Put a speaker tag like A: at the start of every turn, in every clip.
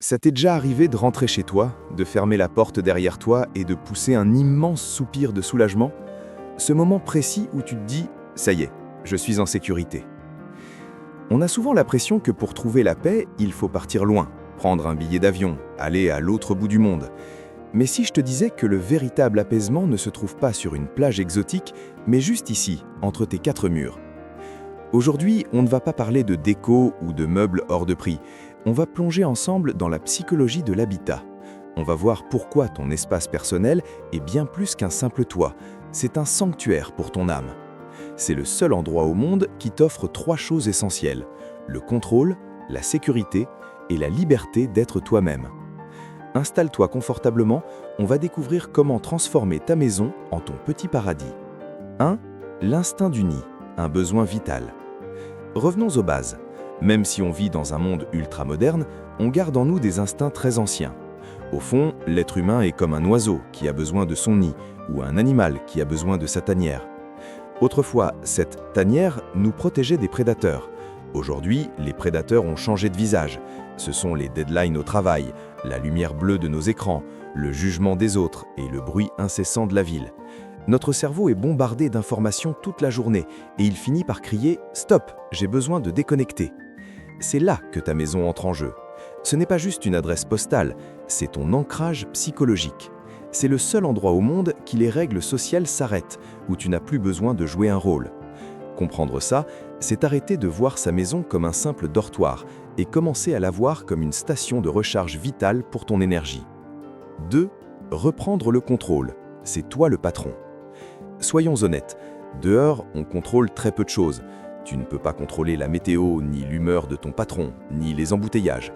A: Ça t'est déjà arrivé de rentrer chez toi, de fermer la porte derrière toi et de pousser un immense soupir de soulagement? Ce moment précis où tu te dis « ça y est, je suis en sécurité ». On a souvent l'impression que pour trouver la paix, il faut partir loin, prendre un billet d'avion, aller à l'autre bout du monde. Mais si je te disais que le véritable apaisement ne se trouve pas sur une plage exotique, mais juste ici, entre tes quatre murs? Aujourd'hui, on ne va pas parler de déco ou de meubles hors de prix. On va plonger ensemble dans la psychologie de l'habitat. On va voir pourquoi ton espace personnel est bien plus qu'un simple toit. C'est un sanctuaire pour ton âme. C'est le seul endroit au monde qui t'offre trois choses essentielles: le contrôle, la sécurité et la liberté d'être toi-même. Installe-toi confortablement, on va découvrir comment transformer ta maison en ton petit paradis. 1. L'instinct du nid, un besoin vital. Revenons aux bases. Même si on vit dans un monde ultra-moderne, on garde en nous des instincts très anciens. Au fond, l'être humain est comme un oiseau qui a besoin de son nid, ou un animal qui a besoin de sa tanière. Autrefois, cette tanière nous protégeait des prédateurs. Aujourd'hui, les prédateurs ont changé de visage. Ce sont les deadlines au travail, la lumière bleue de nos écrans, le jugement des autres et le bruit incessant de la ville. Notre cerveau est bombardé d'informations toute la journée et il finit par crier « Stop, j'ai besoin de déconnecter ». C'est là que ta maison entre en jeu. Ce n'est pas juste une adresse postale, c'est ton ancrage psychologique. C'est le seul endroit au monde qui les règles sociales s'arrêtent, où tu n'as plus besoin de jouer un rôle. Comprendre ça, c'est arrêter de voir sa maison comme un simple dortoir et commencer à la voir comme une station de recharge vitale pour ton énergie. 2. Reprendre le contrôle. C'est toi le patron. Soyons honnêtes, dehors, on contrôle très peu de choses. Tu ne peux pas contrôler la météo, ni l'humeur de ton patron, ni les embouteillages.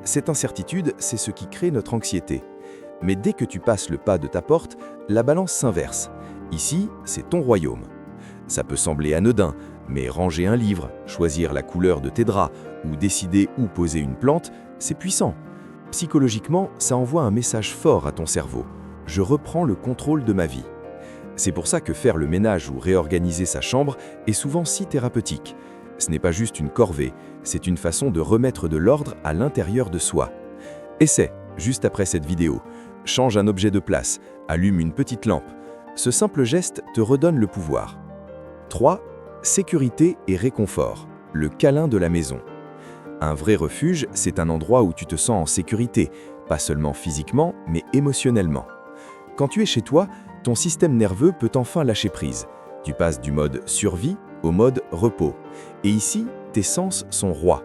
A: Cette incertitude, c'est ce qui crée notre anxiété. Mais dès que tu passes le pas de ta porte, la balance s'inverse. Ici, c'est ton royaume. Ça peut sembler anodin, mais ranger un livre, choisir la couleur de tes draps ou décider où poser une plante, c'est puissant. Psychologiquement, ça envoie un message fort à ton cerveau. Je reprends le contrôle de ma vie. C'est pour ça que faire le ménage ou réorganiser sa chambre est souvent si thérapeutique. Ce n'est pas juste une corvée, c'est une façon de remettre de l'ordre à l'intérieur de soi. Essaie, juste après cette vidéo. Change un objet de place, allume une petite lampe. Ce simple geste te redonne le pouvoir. 3. Sécurité et réconfort. Le câlin de la maison. Un vrai refuge, c'est un endroit où tu te sens en sécurité, pas seulement physiquement, mais émotionnellement. Quand tu es chez toi, ton système nerveux peut enfin lâcher prise. Tu passes du mode survie au mode repos. Et ici, tes sens sont rois.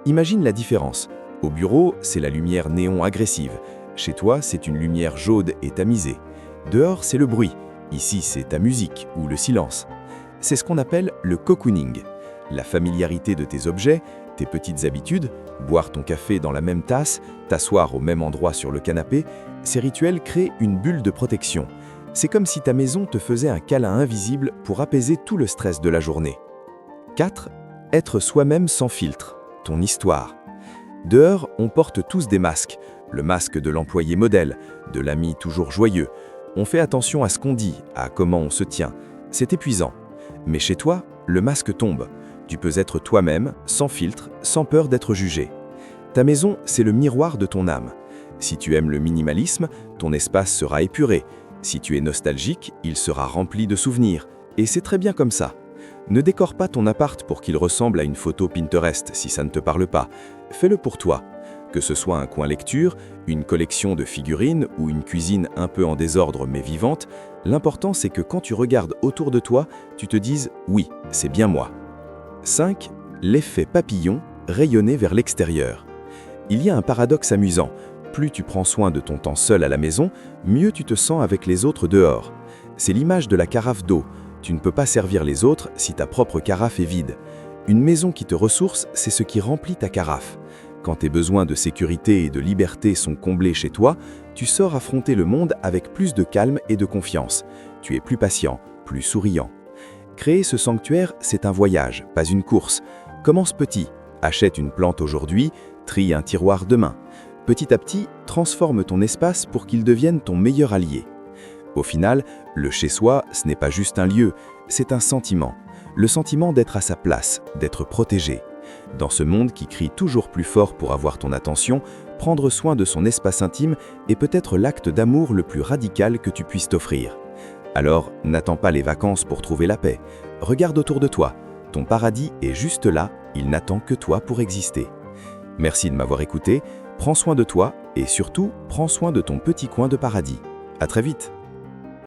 A: Imagine la différence. Au bureau, c'est la lumière néon agressive. Chez toi, c'est une lumière jaune et tamisée. Dehors, c'est le bruit. Ici, c'est ta musique ou le silence. C'est ce qu'on appelle le cocooning. La familiarité de tes objets, tes petites habitudes, boire ton café dans la même tasse, t'asseoir au même endroit sur le canapé, ces rituels créent une bulle de protection. C'est comme si ta maison te faisait un câlin invisible pour apaiser tout le stress de la journée. 4. Être soi-même sans filtre. Ton histoire. Dehors, on porte tous des masques. Le masque de l'employé modèle, de l'ami toujours joyeux. On fait attention à ce qu'on dit, à comment on se tient. C'est épuisant. Mais chez toi, le masque tombe. Tu peux être toi-même, sans filtre, sans peur d'être jugé. Ta maison, c'est le miroir de ton âme. Si tu aimes le minimalisme, ton espace sera épuré. Si tu es nostalgique, il sera rempli de souvenirs. Et c'est très bien comme ça. Ne décore pas ton appart pour qu'il ressemble à une photo Pinterest si ça ne te parle pas. Fais-le pour toi. Que ce soit un coin lecture, une collection de figurines ou une cuisine un peu en désordre mais vivante, l'important c'est que quand tu regardes autour de toi, tu te dises « oui, c'est bien moi ». 5. L'effet papillon, rayonner vers l'extérieur. Il y a un paradoxe amusant. Plus tu prends soin de ton temps seul à la maison, mieux tu te sens avec les autres dehors. C'est l'image de la carafe d'eau. Tu ne peux pas servir les autres si ta propre carafe est vide. Une maison qui te ressource, c'est ce qui remplit ta carafe. Quand tes besoins de sécurité et de liberté sont comblés chez toi, tu sors affronter le monde avec plus de calme et de confiance. Tu es plus patient, plus souriant. Créer ce sanctuaire, c'est un voyage, pas une course. Commence petit, achète une plante aujourd'hui, trie un tiroir demain. Petit à petit, transforme ton espace pour qu'il devienne ton meilleur allié. Au final, le chez-soi, ce n'est pas juste un lieu, c'est un sentiment. Le sentiment d'être à sa place, d'être protégé. Dans ce monde qui crie toujours plus fort pour avoir ton attention, prendre soin de son espace intime est peut-être l'acte d'amour le plus radical que tu puisses t'offrir. Alors, n'attends pas les vacances pour trouver la paix. Regarde autour de toi. Ton paradis est juste là, il n'attend que toi pour exister. Merci de m'avoir écouté, prends soin de toi et surtout, prends soin de ton petit coin de paradis. À très vite!